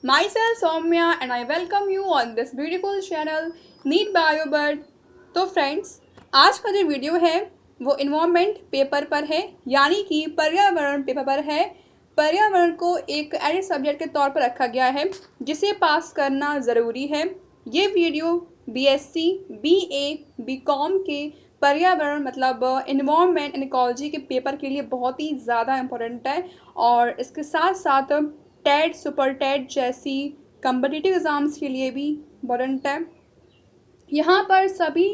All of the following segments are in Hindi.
Myself Soumya and I welcome you on this beautiful channel Need BioBird। तो फ्रेंड्स, आज का जो वीडियो है वो इन्वायरमेंट पेपर पर है, यानी कि पर्यावरण पेपर पर है। पर्यावरण को एक ऐसे सब्जेक्ट के तौर पर रखा गया है जिसे पास करना ज़रूरी है। ये वीडियो बीएससी, बीए, बीकॉम के पर्यावरण मतलब इन्वायरमेंट एंड इकोलॉजी के पेपर के लिए बहुत ही ज़्यादा इम्पोर्टेंट है और इसके साथ साथ टेट, सुपर टेट जैसी कम्पिटिटिव एग्ज़ाम्स के लिए भी इम्पोर्टेंट है। यहाँ पर सभी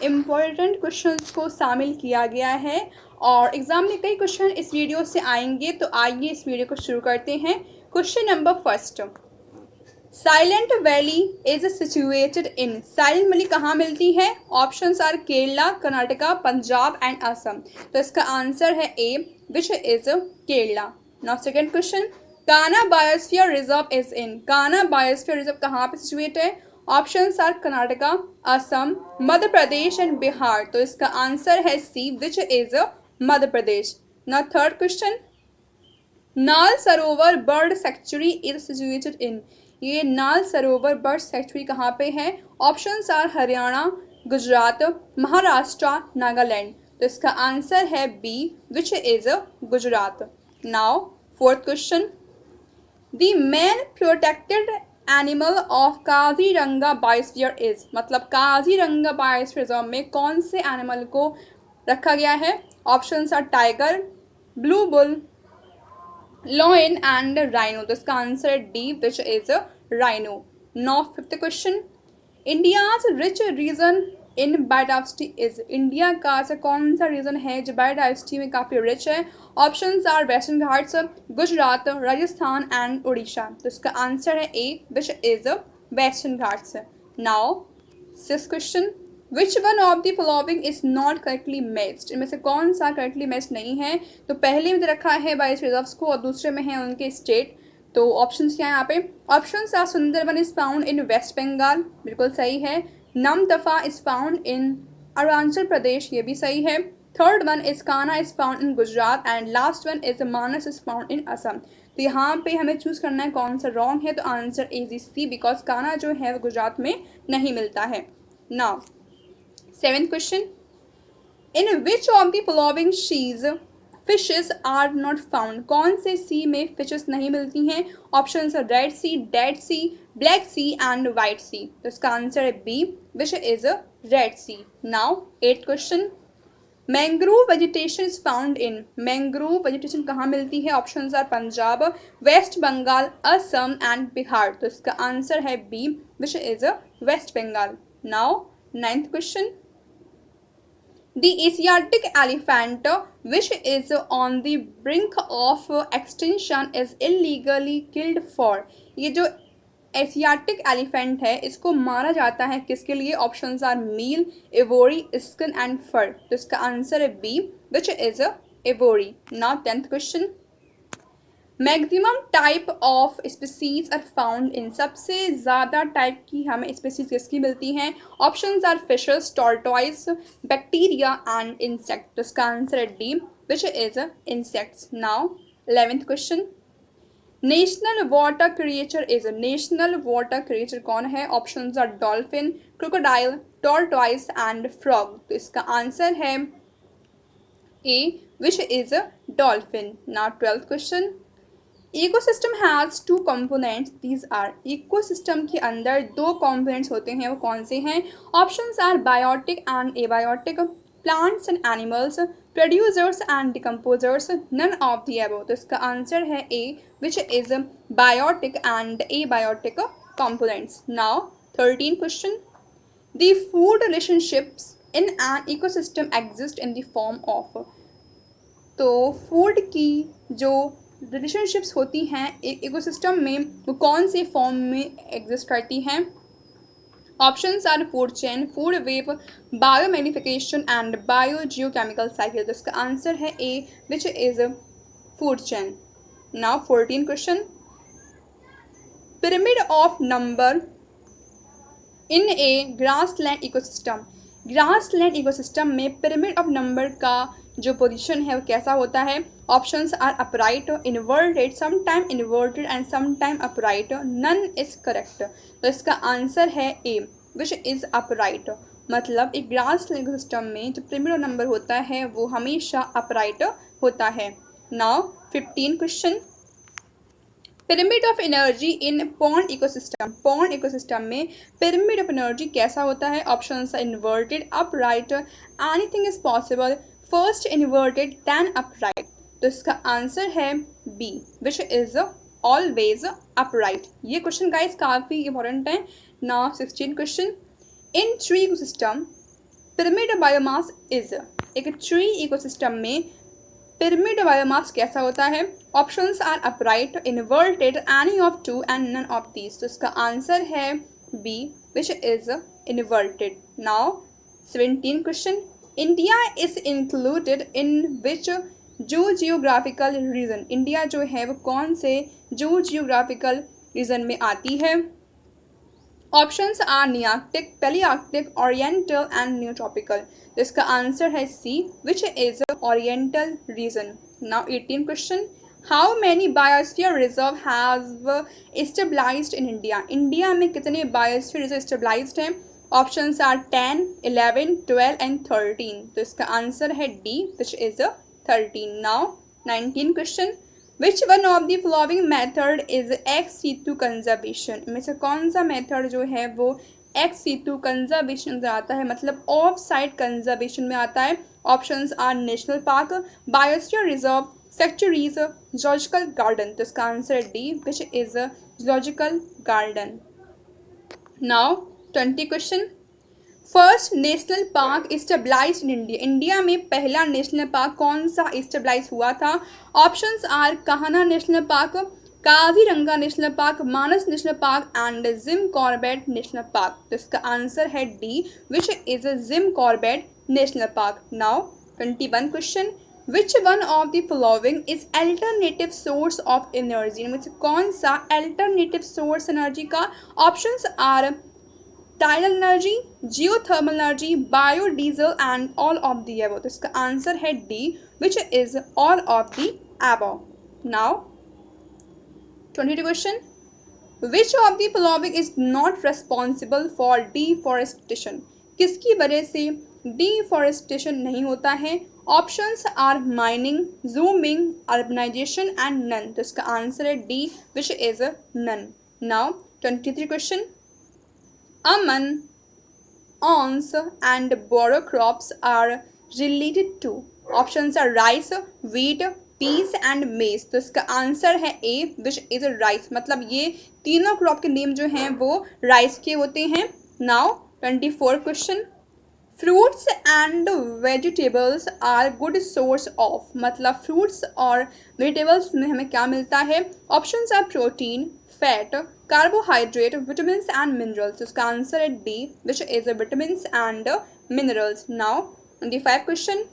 इम्पोर्टेंट क्वेश्चंस को शामिल किया गया है और एग्ज़ाम में कई क्वेश्चन इस वीडियो से आएंगे। तो आइए इस वीडियो को शुरू करते हैं। Question number first, silent valley is situated in. Silent valley कहाँ मिलती है? Options are Kerala, Karnataka, Punjab and Assam. तो इसका आंसर है A, which is Kerala. Now second question, Kanha biosphere reserve is in. Kanha biosphere reserve कहाँ पे सिचुएट है? Options are Karnataka, Assam, Madhya Pradesh and Bihar. तो इसका आंसर है C, which is Madhya Pradesh. Now third question, Nal Sarovar bird century is situated in. ये नाल सरोवर बर्ड सेंचुरी कहाँ पे है? Options are Haryana, Gujarat, Maharashtra, Nagaland. तो इसका आंसर है B, which is Gujarat. Now fourth question, the main protected animal of Kaziranga biosphere is. मतलब काजीरंगा बायोस्फीयर रिजर्व में कौन से एनिमल को रखा गया है? Options are tiger, blue bull, lion and rhino. तो इसका आंसर है D, which is rhino. Now fifth question, India's rich region in biodiversity is. India का ऐसा कौन सा रीजन है जो बायोडाइवर्सिटी में काफ़ी रिच है? Options are Western Ghats, Gujarat, Rajasthan and Orissa. तो इसका आंसर है A, which is Western Ghats. Now sixth question, which one of the following is not correctly matched. इनमें से कौन सा करेक्टली मैच नहीं है? तो पहले में रखा है बायोस रिजर्व्स को और दूसरे में है उनके स्टेट। तो ऑप्शंस क्या है यहाँ पे? Options are Sundarban is found in West Bengal, बिल्कुल सही है। Namdapha is found in Arunachal Pradesh, ये भी सही है। Third one is Kanha is found in Gujarat and last one is Manas is found in Assam. तो यहाँ पे हमें चूज करना है कौन सा रॉन्ग है। तो answer is C, because Kanha जो है वो गुजरात में नहीं मिलता है। Now seventh question, in which of the following seas fishes are not found. कौन से सी में फिशेज नहीं मिलती हैं? ऑप्शन है Red Sea, Dead Sea, Black Sea and White Sea. तो इसका आंसर है B, which is Red Sea. Now eight question, mangrove vegetation is found in. Mangrove vegetation कहाँ मिलती है? Option are Punjab, West Bengal, Assam and Bihar. तो इसका आंसर है B, which is West Bengal. Now ninth question, the Asiatic elephant, which is on the brink of extinction, is illegally killed for। ये जो एशियाटिक एलिफेंट है इसको मारा जाता है किसके लिए? Options are meal, ivory, skin and fur. तो इसका आंसर है B, which is ivory. Now tenth question, maximum type of species are found in. सबसे ज़्यादा टाइप की हमें स्पीसीज किसकी मिलती हैं? Options are fishes, tortoise, bacteria and insect. तो इसका आंसर है D, which is insects. Now 11th question, national water creature is. National water creature कौन है? Options are dolphin, crocodile, tortoise and frog. तो इसका आंसर है A, which is dolphin. Now 12th question, ecosystem has two components, these are. Ecosystem के अंदर दो कंपोनेंट्स होते हैं, वो कौन से हैं? Options are biotic and abiotic, plants and animals, producers and decomposers, none of the above. तो इसका आंसर है A, which is biotic and abiotic components. Now 13 question, the food relationships in an ecosystem exist in the form of. तो फूड की जो रिलेशनशिप्स होती हैं एक इकोसिस्टम में वो कौन से फॉर्म में एग्जिस्ट करती हैं? Options are food chain, food web, bio magnification and bio geochemical cycle. तो इसका आंसर है A, which is food chain. Now 14 question, pyramid of number in a grassland ecosystem. Grassland ecosystem में पिरामिड ऑफ नंबर का जो पोजीशन है वो कैसा होता है? Options are upright, inverted, some time inverted and some time upright, none is correct. तो इसका आंसर है ए, विच इज अपराइट। मतलब एक ग्रास सिस्टम में जो पिरामिड नंबर होता है वो हमेशा अपराइट होता है। Now 15 question. Pyramid of energy in pond ecosystem. Pond ecosystem में पिरामिड ऑफ एनर्जी कैसा होता है? ऑप्शन है inverted, upright, anything is possible, first inverted then upright. तो इसका आंसर है B, which is always upright. ये क्वेश्चन गाइस काफ़ी इंपॉर्टेंट है। Now 16 question. In tree ecosystem pyramid biomass is. एक ट्री इकोसिस्टम में पिरामिड बायोमास कैसा होता है? Options are upright, inverted, any of two and none of these. तो इसका आंसर है B, which is inverted. Now 17 question. India is included in which zoogeographical reason. India जो है वो कौन से जू जियोग्राफिकल रीजन में आती है? Options are Nearctic, Palearctic, Oriental and Neotropical. तो इसका आंसर है C, which is Oriental region. Now 18 question. How many biosphere reserve have stabilized in India. India में कितने बायोस्फीयर रिजर्व स्टेबलाइज्ड हैं? Options are 10, 11, 12 and 13। तो इसका आंसर है D, which is 13। Now 19 question. Which one of the following method is ex situ conservation. में से कौन सा मेथड जो है वो एक्स सीटू कंजर्वेशन में आता है, मतलब ऑफ साइट कंजर्वेशन में आता है? Options are national park, biosphere reserve, sanctuaries, zoological garden. तो इसका आंसर है D, which is zoological garden. Now 20 question. First national park stabilize in India. India में पहला नेशनल पार्क कौन सा स्टेबलाइज हुआ था? Options are Kanha national park, Kaziranga national park, Manas national park and Jim Corbett national park. तो इसका आंसर है D, which is Jim Corbett national park. Now 21 question. Which one of the following is alternative source of energy. इनमें से कौन सा अल्टरनेटिव सोर्स एनर्जी का? Options are tidal energy, geothermal energy, biodiesel and all of the above. तो इसका आंसर है D, which is all of the above. Now 22 question. Which of the following is not responsible for deforestation. किसकी वजह से डिफॉरेस्टेशन नहीं होता है? Options are mining, jhuming, urbanization and none. तो इसका आंसर है D, which is none. Now 23 question. Almond, oats and borrow crops are related to. Options are rice, wheat, peas and maize. तो इसका आंसर है ए, विच इज राइस। मतलब ये तीनों क्रॉप के नेम जो हैं वो राइस के होते हैं। Now 24 question. Fruits and vegetables are good source of. मतलब फ्रूट्स और वेजिटेबल्स में हमें क्या मिलता है? Options are protein, fat, carbohydrate, vitamin and minerals. उसका आंसर है D, which is vitamin and minerals. Now 25 question.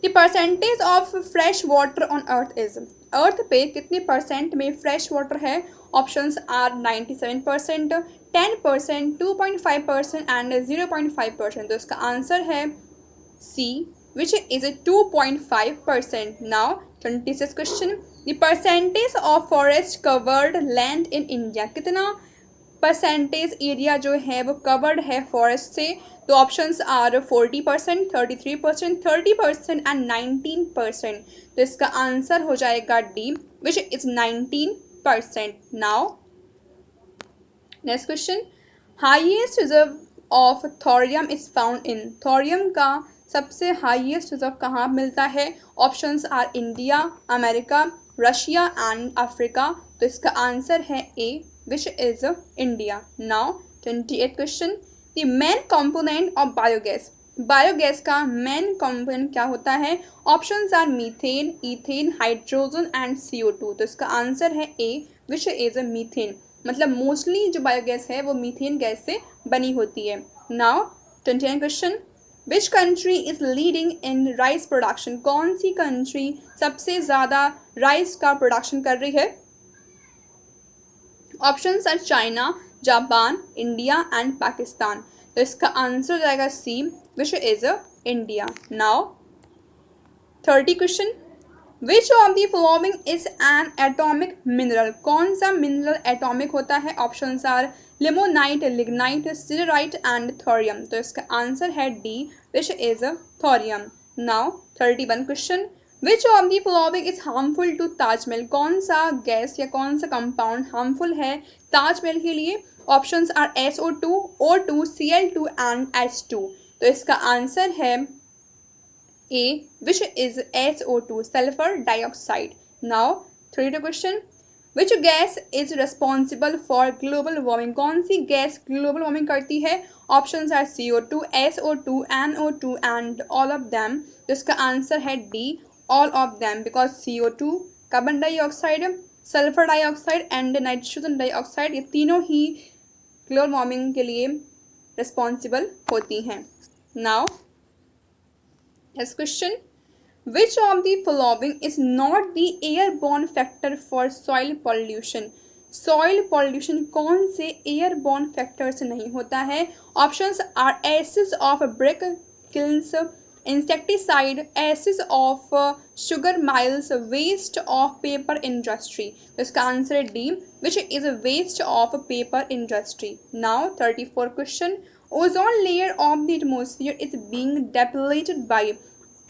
The percentage of fresh water on earth is. Earth पे कितने परसेंट में फ्रेश वाटर है? Options are 97%, 10%, 2.5% and 0.5%। तो इसका आंसर है C, which is 2.5%। Now 26 question. The percentage of forest covered land in India. कितना परसेंटेज एरिया जो है वो कवर्ड है फॉरेस्ट से? तो ऑप्शंस आर 40%, 33%, 30% एंड 19%। तो इसका आंसर हो जाएगा D, which is 19%। Now next question. Highest reserve of thorium is found in. Thorium का सबसे हाईएस्ट रिजर्व कहाँ मिलता है? Options are India, America, Russia and Africa. तो इसका आंसर है A, which is India. Now 28 question. The main component of biogas. Biogas का मेन कंपोनेंट क्या होता है? Options are methane, ethane, hydrogen and CO2। तो इसका आंसर है ए, विच इज मीथेन। मतलब मोस्टली जो बायोगैस है वो मीथेन गैस से बनी होती है। Now 29 question. Which country is leading in rice production. कौन सी कंट्री सबसे ज़्यादा राइस का प्रोडक्शन कर रही है? Options are China, Japan, India and Pakistan. तो इसका आंसर हो जाएगा C, which is India. Now 30 question, which of the following is an atomic mineral, कौन सा मिनरल एटॉमिक होता है? Option are limonite, lignite, siderite and thorium. तो इसका आंसर है D, which is thorium. Now 31 question, which of the following is harmful to Taj Mahal, कौन सा गैस या कौन सा कंपाउंड हार्मफुल है ताजमहल के लिए? Options are SO2, O2, Cl2 and H2। तो इसका आंसर है A, which is SO2, sulfur dioxide. Now 32 question, which gas is responsible for global warming, कौन सी गैस ग्लोबल वार्मिंग करती है? Options are CO2, SO2, NO2 and all of them। तो इसका आंसर है D, all of them, because CO2 carbon dioxide, sulphur dioxide and nitrogen dioxide, ये तीनों ही ग्लोबल वार्मिंग के लिए रिस्पॉन्सिबल होती हैं। Now next question, which of the following is not the airborne factor for soil pollution, soil pollution कौन से airborne factor से नहीं होता है? options are ashes of brick kilns, insecticide, ashes of sugar mills, waste of paper industry। तो इसका आंसर है D, which is a waste of paper industry। now 34 question, ozone layer of the atmosphere is being depleted by,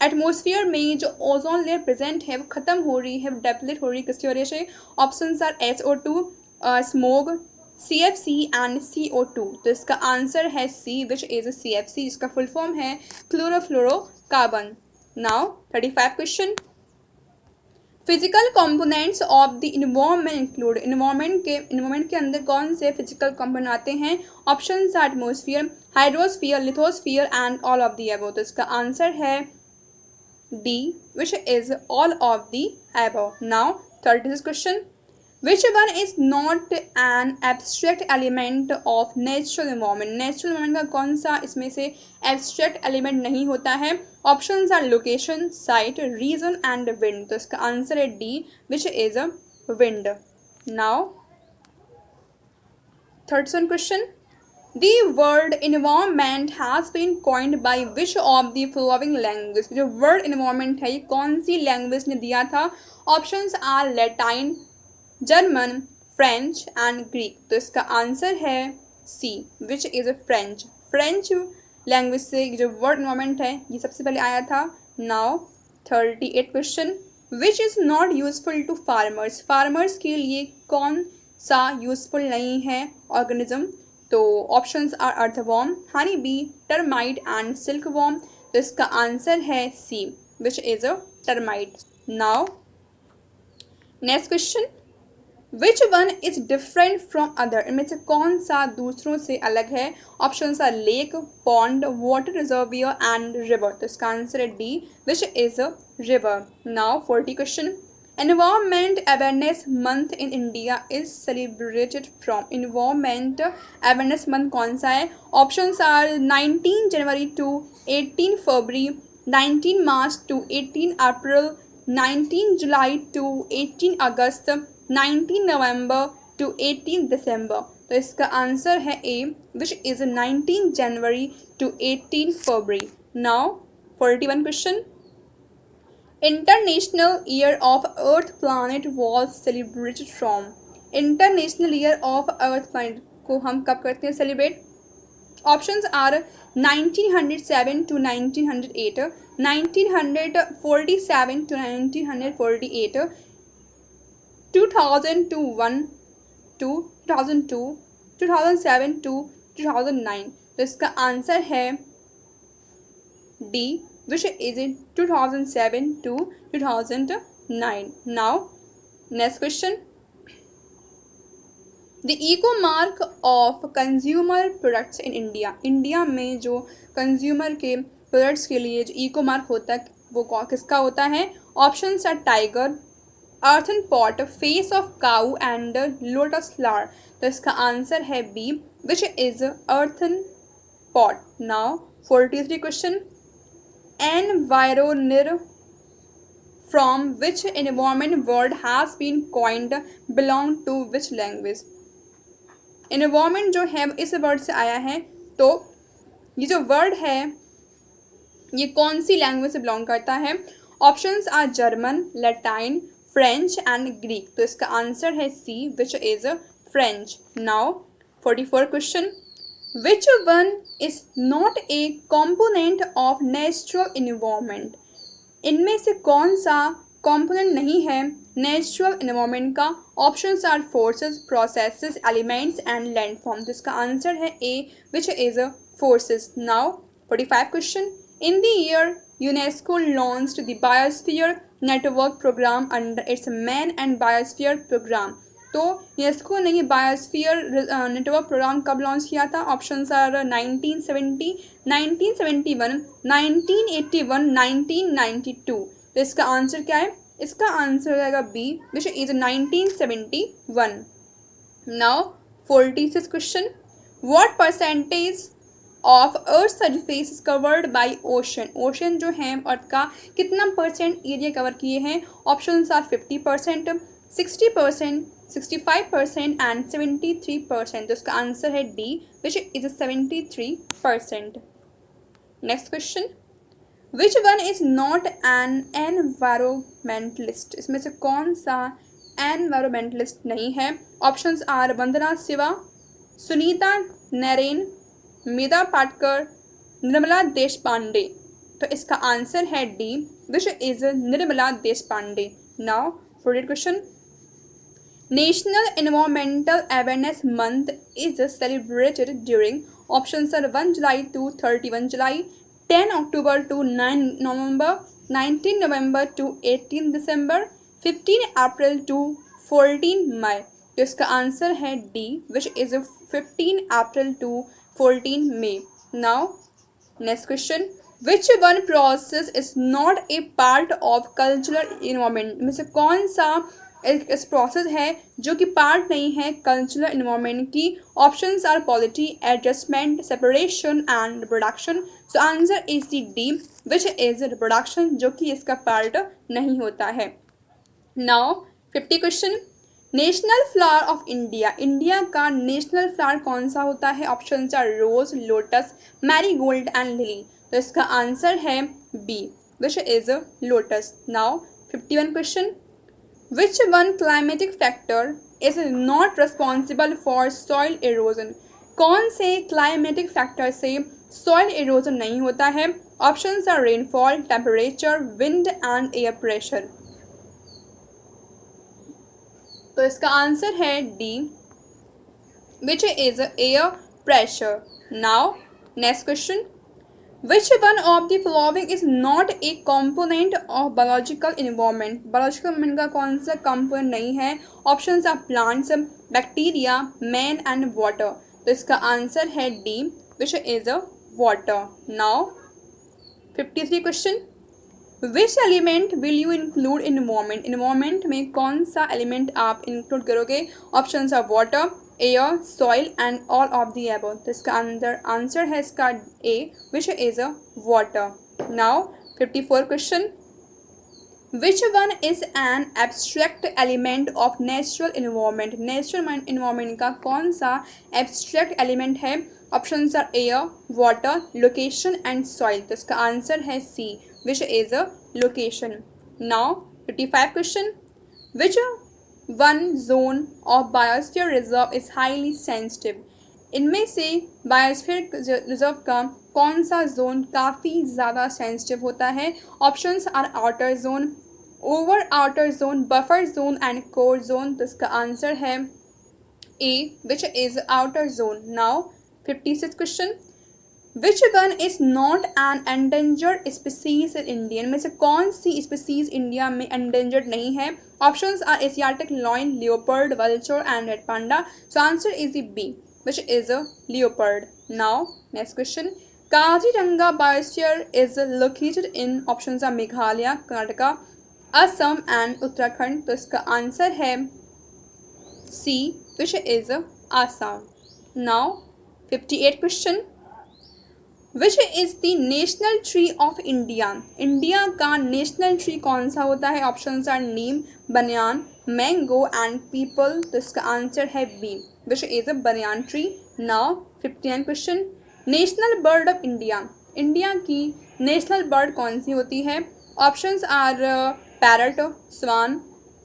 atmosphere में जो ओजोन लेयर प्रेजेंट है वो खत्म हो रही है, डेप्लेट हो रही है, किसकी वजह से? Options are SO2, smog, CFC and CO2। तो इसका आंसर है सी, विच इज CFC, जिसका फुल फॉर्म है chlorofluorocarbon. Now 35 question, physical components of the environment include, environment के अंदर कौन से फिजिकल कंपोनेंट आते हैं? Options are atmosphere, hydrosphere, lithosphere and all of the above. तो इसका आंसर है D, which is all of the above. Now 36 question, which one is not N abstract element of natural environment, natural environment का कौन सा इसमें से एब्स्ट्रैक्ट एलिमेंट नहीं होता है? Options are location, site, region and wind. तो इसका आंसर है D, which is wind. Now 37 question, The word environment has been coined by which of the following language, जो word environment है ये कौन सी लैंग्वेज ने दिया था? Options are Latin, German, French and Greek. तो इसका आंसर है C, which is French, French language से जो वर्ड इन्वायरमेंट है ये सबसे पहले आया था। Now 38 question, which is not useful to farmers, farmers के लिए कौन सा यूजफुल नहीं है ऑर्गेनिज्म? तो options are earthworm, honey bee, termite and silk worm. तो इसका आंसर है C, which is a termite. Now next question, which one is different from other, इनमें से कौन सा दूसरों से अलग है? Options are lake, pond, water reservoir and river. तो इसका आंसर है D, which is a river. Now 40 question, environment awareness month in India is celebrated from, environment awareness month कौन सा है? Options are 19 January to 18 February, 19 March to 18 April, 19 July to 18 August, 19 November to 18 December. तो इसका आंसर है A, which is 19 January to 18 February. Now 41 question, international year of earth planet was celebrated from, international year of earth planet को हम कब करते हैं celebrate? Options are 1907 to 1908, 1947 to 1948, 2000 to 1 to 2002, 2007 to 2009। तो इसका आंसर है D, which is in 2007 to 2009। Now next question, the eco mark of consumer products in India, India में जो कंज्यूमर के प्रोडक्ट्स के लिए जो इको मार्क होता है वो किसका होता है? Options are tiger, earthen pot, face of cow and lotus flower. तो इसका आंसर है B, which is earthen pot. Now 43 question, environner from which environment word has been coined belong to which language, environment जो है इस वर्ड से आया है। तो ये जो वर्ड है ये कौन सी लैंग्वेज से बिलोंग करता है? Options are German, Latin, French and Greek. तो इसका आंसर है C, which is French. Now 44 question, which one is not a component of natural environment. इनमें से कौन सा कंपोनेंट नहीं है नेचुरल इन्वायरमेंट का। Options are forces, processes, elements and landform. तो इसका आंसर है A, which is forces. Now 45 question, in the year UNESCO launched the biosphere network programme under it's man and biosphere program. तो यूनेस्को ने ये बायोस्फीयर नेटवर्क प्रोग्राम कब लॉन्च किया था। Options are 1970, 1971, 1981, 1992। तो इसका आंसर क्या है, इसका आंसर हो जाएगा B, which is 1971। Now 46 question, what percentage of earth surface is covered by ocean. Ocean जो है अर्थ का कितना परसेंट एरिया कवर किए हैं। Options are 50%, 60%, 65% and 73%। तो इसका आंसर है D, which is 73%। Next question, which one is not an environmentalist. इसमें से कौन सा एनवायरमेंटलिस्ट नहीं है। Options are Vandana Shiva, Sunita Narain, Medha Patkar, Nirmala Deshpande. तो इसका आंसर है D, which is Nirmala Deshpande. Now 48 question, national environmental awareness month is celebrated during. Options are 1 July to 31 July, 10 October to 9 November, 19 November to 18 December, 15 April to 14 May. तो इसका आंसर है D, which is 15 April to 14 May. Now next question, which one process is not a part of cultural environment. में से कौन सा इस प्रोसेस है जो कि पार्ट नहीं है कल्चरल इन्वायरमेंट की। Options are polity, adjustment, separation and reproduction. So answer is the D, which is reproduction, जो कि इसका पार्ट नहीं होता है। Now 50 question, national flower of India. India का नेशनल फ्लावर कौन सा होता है। Options are rose, lotus, marigold and lily. तो इसका आंसर है B, which is lotus. Now 51 question, which one climatic factor is not responsible for soil erosion. कौन से क्लाइमेटिक फैक्टर से सॉइल एरोजन नहीं होता है। Options are rainfall, temperature, wind and air pressure. तो इसका आंसर है D, which is air pressure. Now next question, which one of the following is not a component of biological environment. Biological environment का कौन सा कंपोनेंट नहीं है। Options are plants, bacteria, man and water. तो इसका आंसर है D, which is water. Now 53 question, which element will you include in environment. Environment में कौन सा एलिमेंट आप इंक्लूड करोगे। Options are water, air, soil and all of the above. तो इसका आंसर है इसका A, which is water. Now 54 question, which one is an abstract element of natural environment. Natural environment का कौन सा एब्स्ट्रैक्ट एलिमेंट है। Options are air, water, location and soil. तो इसका आंसर है C, which is location. Now 55 question, which one zone of biosphere reserve is highly sensitive. इनमें से बायोस्फीयर रिजर्व का कौन सा जोन काफ़ी ज़्यादा सेंसिटिव होता है। Options are outer zone, over outer zone, buffer zone and core zone. तो इसका आंसर है A, which is outer zone. Now 56 question, which one is not an endangered species in India. में से कौन सी स्पीसीज इंडिया में एंडेंजर्ड नहीं है। Options are Asiatic lion, leopard, vulture and red panda. So answer is the B, which is a leopard. Now next question, Kaziranga biosphere is located in options are Meghalaya, Karnataka, Assam and Uttarakhand. तो इसका आंसर है C, which is Assam. Now 58 question, which is the national tree of India. India का नेशनल ट्री कौन सा होता है। ऑप्शंस आर नीम, बनियान, मैंगो एंड पीपल। तो इसका आंसर है B, which is a banyan tree. Now 59 question, national bird of India. India की नेशनल बर्ड कौन सी होती है। Options are parrot, swan,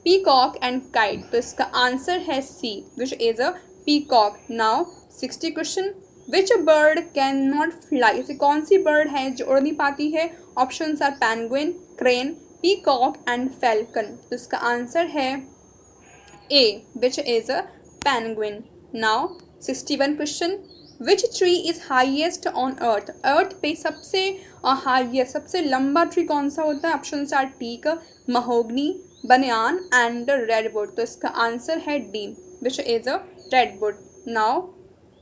peacock and kite. तो इसका आंसर है C, which is a peacock. Now 60 question, which bird can not fly. इसे कौन सी बर्ड है जो उड़ नहीं पाती है? Options are penguin, crane, peacock and falcon. तो इसका आंसर है A, which is a penguin. Now 61 question, which tree is highest on earth. Earth पे सबसे हाइएस्ट, सबसे लंबा ट्री कौन सा होता है? Option are teak, mahogany, banyan and redwood. तो इसका आंसर है D, which is a redwood. Now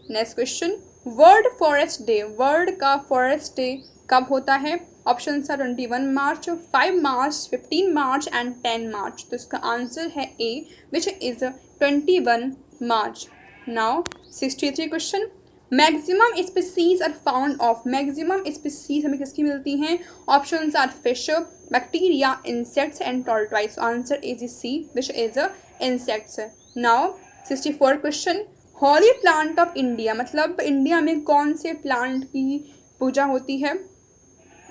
next question, world forest day. World का फॉरेस्ट डे कब होता है? Option are 21 March, 5 March, 15 March and 10 March. तो इसका आंसर है A, which is 21 March. Now 63 question, maximum species are found of. Maximum species हमें किसकी मिलती हैं? Option are fish, bacteria, insects and tortoise. Answer is C, which is insects. Now 64 question, holy plant of India. मतलब इंडिया में कौन से प्लांट की पूजा होती है?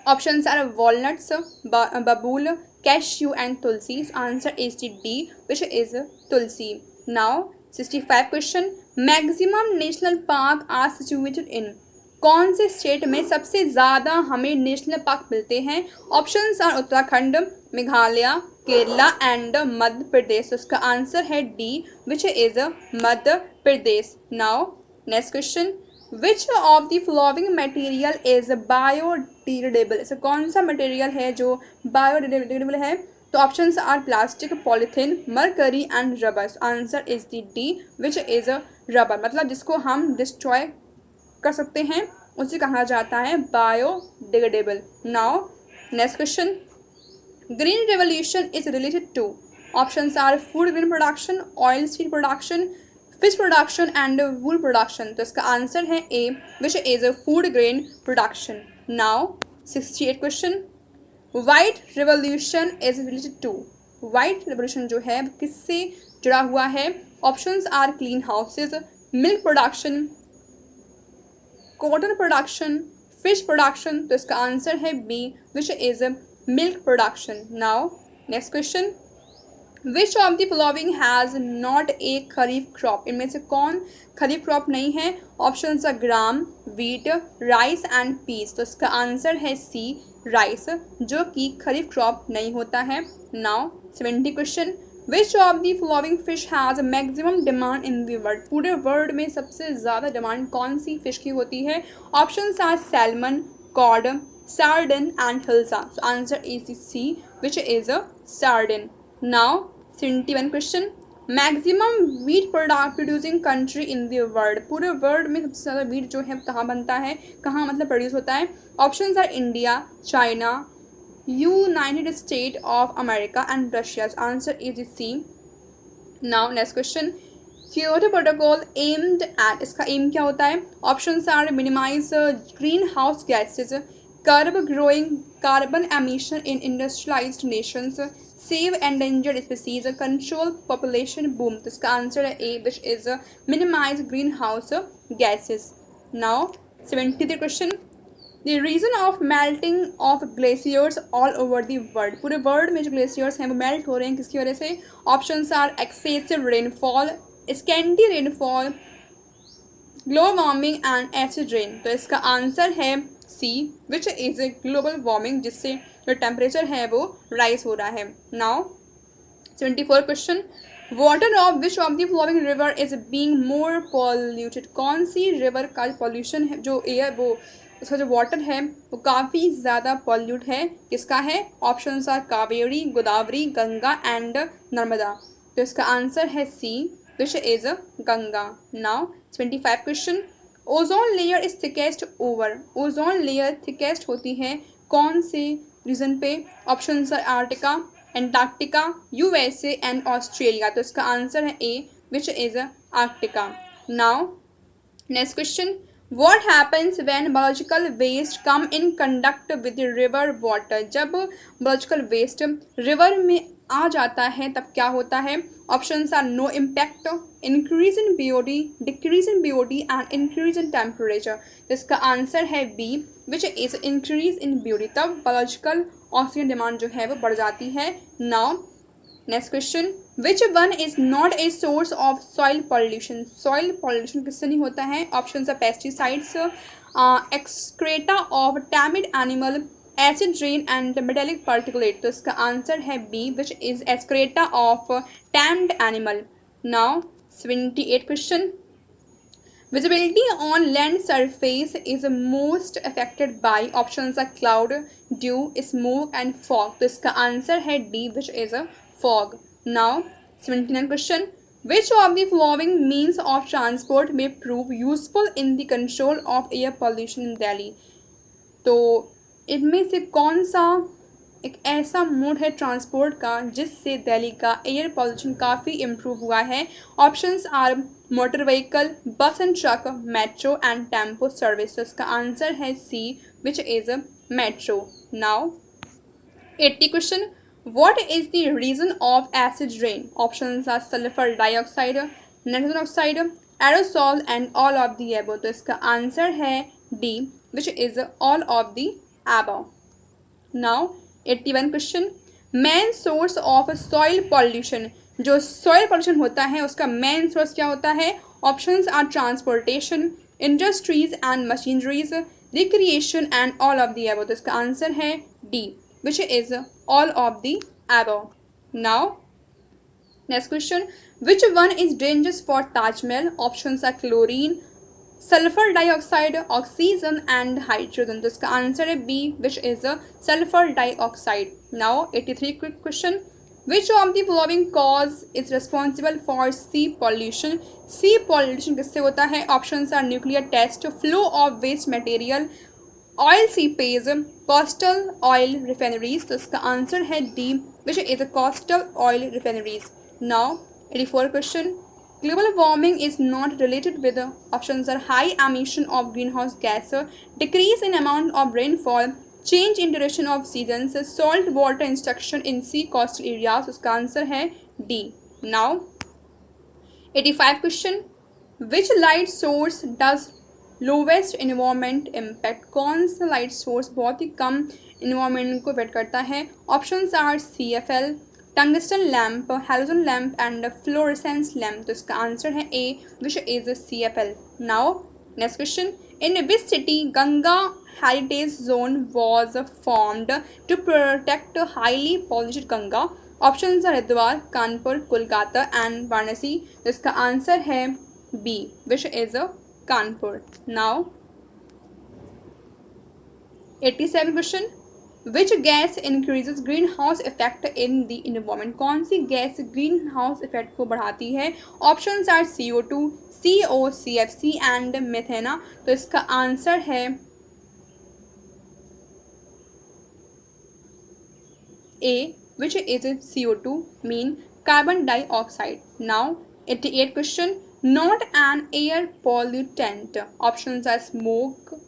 Options are walnuts, babul, cashew and tulsi. Answer is D, which is tulsi. Now 65 question, maximum national park are situated in. कौन से स्टेट में सबसे ज़्यादा हमें नेशनल पार्क मिलते हैं? Options are Uttarakhand, Meghalaya, Kerala and Madhya Pradesh. उसका आंसर है D, which is Madhya Pradesh. Now next question, which of the following material is biodegradable. ऐसा कौन सा मटेरियल है जो बायोडिग्रेडेबल है? तो options are plastic, polythene, mercury and rubber. Answer is the D, which is rubber. मतलब जिसको हम डिस्ट्रॉय कर सकते हैं उसे कहा जाता है biodegradable. Now next question, green revolution is related to. Options are food grain production, oil seed production, fish production and wool production. तो इसका आंसर है A, which is food grain production. Now 68 question, white revolution is related to. White revolution जो है किससे जुड़ा हुआ है? Options are clean houses, milk production, cotton production, fish production. तो इसका आंसर है B, which is milk production. Now next question, which of the following has not a kharif crop. इनमें से कौन खरीफ क्रॉप नहीं है? Option are gram, wheat, rice and peas. तो इसका आंसर है सी, राइस, जो कि खरीफ क्रॉप नहीं होता है। Now 70 question, which of the following fish has maximum demand in the world. पूरे वर्ल्ड में सबसे ज़्यादा डिमांड कौन सी फिश की होती है? Option are salmon, cod, sardine and hilsa. So answer is C, which is a sardine. Now 71 question, maximum wheat producing country in the world. पूरे वर्ल्ड में सबसे ज़्यादा वीट जो है कहाँ बनता है, कहाँ मतलब प्रोड्यूस होता है? Options are India, China, United State of America and Russia. Answer is C. Now next question, Kyoto protocol aimed at. इसका एम क्या होता है? Options are minimize green house gases, curb growing carbon emission in industrialized nations, save endangered species, control population boom. तो इसका आंसर है A, which is minimize green house gases. Now 73 question, the reason of melting of glaciers all over the world. पूरे वर्ल्ड में जो ग्लेशियर्स हैं वो मेल्ट हो रहे हैं किसकी वजह से? Options are excessive rainfall, scanty rainfall, global warming and acid rain. तो इसका आंसर है C, which is a global warming, जिससे जो टेम्परेचर है वो राइज हो रहा है। Now 74 question, water of which of the flowing river is being more polluted. कौन सी रिवर का पॉल्यूशन है, जो एयर वो उसका जो वाटर है वो काफ़ी ज़्यादा पॉल्यूट है? किसका है? Options are Kaveri, Godavari, Ganga and Narmada. तो इसका आंसर है C, which is Ganga. Now 25 question, ozone layer is thickest over. Ozone layer thickest होती है कौन से रीजन पे? Option are Arctica, Antarctica, USA and Australia. तो इसका आंसर है A, which is Arctica. Now next question, what happens when biological waste come in conduct with river water. जब बायोलॉजिकल वेस्ट रिवर में आ जाता है तब क्या होता है? Options are no impact, increase in BOD, decrease in BOD and increase in temperature. तो इसका आंसर है B, which is increase in BOD. तब बायोलॉजिकल ऑक्सीजन डिमांड जो है वो बढ़ जाती है। Now next question, which one is not a source of soil pollution? Soil pollution किससे नहीं होता है? ऑप्शन है pesticides, excreta of tamed animal, acid rain and metallic particulate. तो इसका आंसर है B, which is excreta of tamed animal. Now 78 question, visibility on land surface is most affected by options are cloud, dew, smoke and fog। तो इसका आंसर है D, which is a fog। Now 79 question, which of the following means of transport may prove useful in the control of air pollution in Delhi? तो इनमें से कौन सा एक ऐसा मोड है ट्रांसपोर्ट का जिससे दिल्ली का एयर पॉल्यूशन काफ़ी इम्प्रूव हुआ है? Options are motor vehicle, bus and truck, metro and tempo service. इसका आंसर है C, which is metro. Now 80 question, what is the reason of acid rain? Options are sulphur dioxide, nitrogen oxide, aerosol and all of the above. तो इसका आंसर है D, which is all of the above. Now 81 question, main source of soil pollution. जो सॉइल पॉल्यूशन होता है उसका मेन सोर्स क्या होता है? Options are transportation, industries and machineries, recreation and all of the above. तो इसका आंसर है D, which is all of the above. Now next question, which one is dangerous for Taj Mahal? Options are chlorine, sulphur dioxide, oxygen and hydrogen. तो इसका आंसर है B, which is sulphur dioxide. Now 83 quick question, which of the following cause is responsible for sea pollution? Sea pollution किससे होता है? Options are nuclear test, flow of waste material, oil seepage, coastal oil refineries. तो इसका आंसर है D, which is coastal oil refineries. Now 84 question, global warming is not related with options are high emission of greenhouse gas, decrease in amount of rainfall, change in duration of seasons, salt water instruction in sea coastal areas। उसका आंसर है D। Now 85 question, which light source does lowest environment impact? कौन सा लाइट सोर्स बहुत ही कम इन्वायरमेंट को इफेक्ट करता है? Options are CFL, tungsten lamp, halogen lamp and fluorescence lamp. तो इसका आंसर है A, which is CFL। Now next question, in which city Ganga heritage zone was formed to protect highly polluted Ganga? Options are Haridwar, Kanpur, Kolkata and Varanasi. तो इसका आंसर है B, which is Kanpur. Now 87 question, which gas increases green house effect in the environment? कौन सी गैस ग्रीन हाउस इफेक्ट को बढ़ाती है? Options are CO2, CO, CFC and methane. तो इसका आंसर है A, which is CO2 mean carbon dioxide. Now 88 question, not an air pollutant. Options are smoke,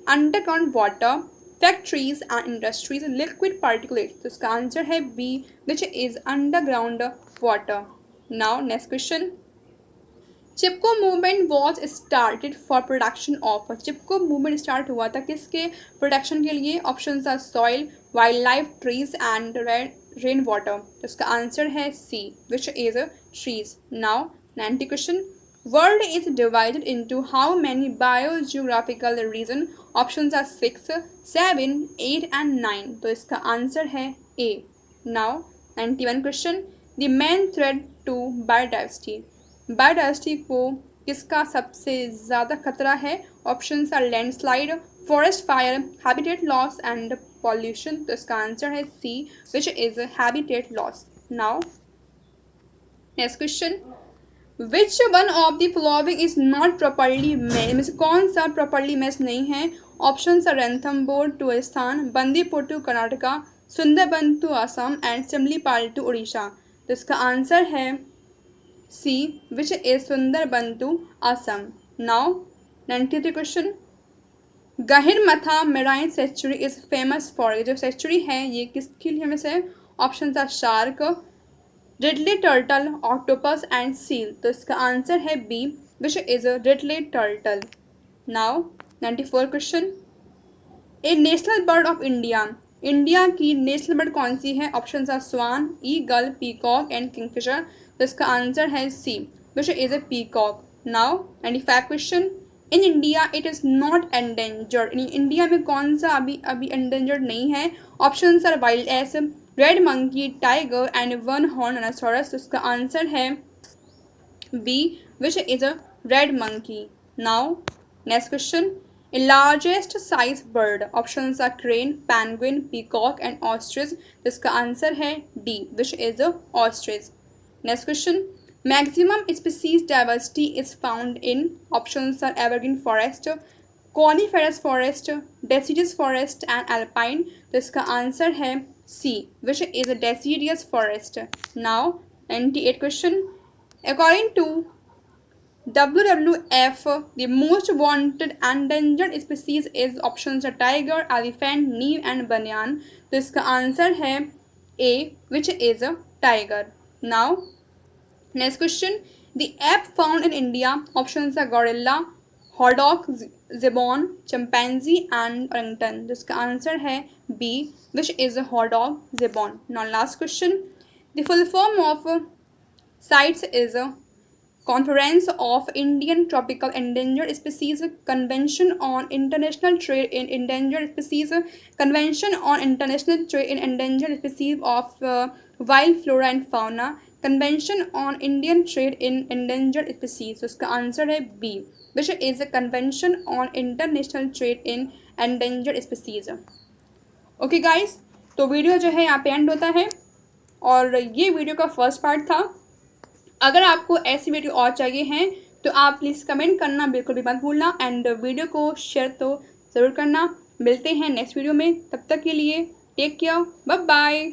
underground water, factories and industries, liquid particulate. तो इसका आंसर है B, which is underground water. Now next question, Chipko movement was started for production of. Chipko movement start हुआ था किसके प्रोडक्शन के लिए? Options are soil, wild life, trees and rain water. तो इसका आंसर है C, which is trees. Now 90 question, world is divided into how many biogeographical region? options are 6, 7, 8 and 9। तो इसका आंसर है A। now 91 question, the main threat to biodiversity। biodiversity को किसका सबसे ज़्यादा खतरा है? options are landslide, forest fire, habitat loss and pollution। तो इसका आंसर है C, which is habitat loss। now next question, which one of the following is not properly match? में से कौन सा प्रॉपरली मैच नहीं है? Option are Ranthambore to Rajasthan, Bandipur to Karnataka, Sundarban to Assam and Simlipal to Orissa. तो इसका आंसर है C, which is Sundarban to Assam. Now 93 question, Gahirmatha marine sanctuary is famous for. जो सेंचुरी है ये किसके लिए फेमस है? Option are shark, ridley turtle, octopus and seal. तो इसका आंसर है B, which is ridley turtle. Now 94 question, a national bird of India. India की नेशनल बर्ड कौन सी है? Option are swan, eagle, peacock and kingfisher. तो इसका आंसर है C, which is a peacock. Now 95 question, in India it is not endangered. India में कौन सा अभी एंडेंजर्ड नहीं है? Option are wild ass, red monkey, tiger and one horn rhinoceros. तो इसका आंसर है B, which is a red monkey. Now next question, a largest size bird, options are crane, penguin, peacock and ostrich। इसका आंसर है D, which is a ostrich। next question, maximum species diversity is found in, options are evergreen forest, coniferous forest, deciduous forest and alpine। तो इसका आंसर है सी, which is a deciduous forest। now 98 question, according to WWF, the most wanted endangered species is, options are tiger, elephant, neem and banyan। तो इसका आंसर है A, which is a tiger। now next question, the ape found in India, options are gorilla, hodok, gibbon, chimpanzee and orangutan। तो इसका आंसर है B, which is a hodok, gibbon। now last question, the full form of CITES is a Conference of Indian Tropical Endangered Species, Convention on International Trade in Endangered Species, Convention on International Trade in Endangered Species of Wild Flora and Fauna, Convention on Indian Trade in Endangered Species। तो इसका आंसर है B, which is a Convention on International Trade in Endangered Species। Okay guys, तो वीडियो जो है यहाँ पे एंड होता है और ये वीडियो का फर्स्ट पार्ट था। अगर आपको ऐसी वीडियो और चाहिए हैं तो आप प्लीज़ कमेंट करना बिल्कुल भी मत भूलना एंड वीडियो को शेयर तो ज़रूर करना। मिलते हैं नेक्स्ट वीडियो में, तब तक के लिए टेक केयर, बाय बाय।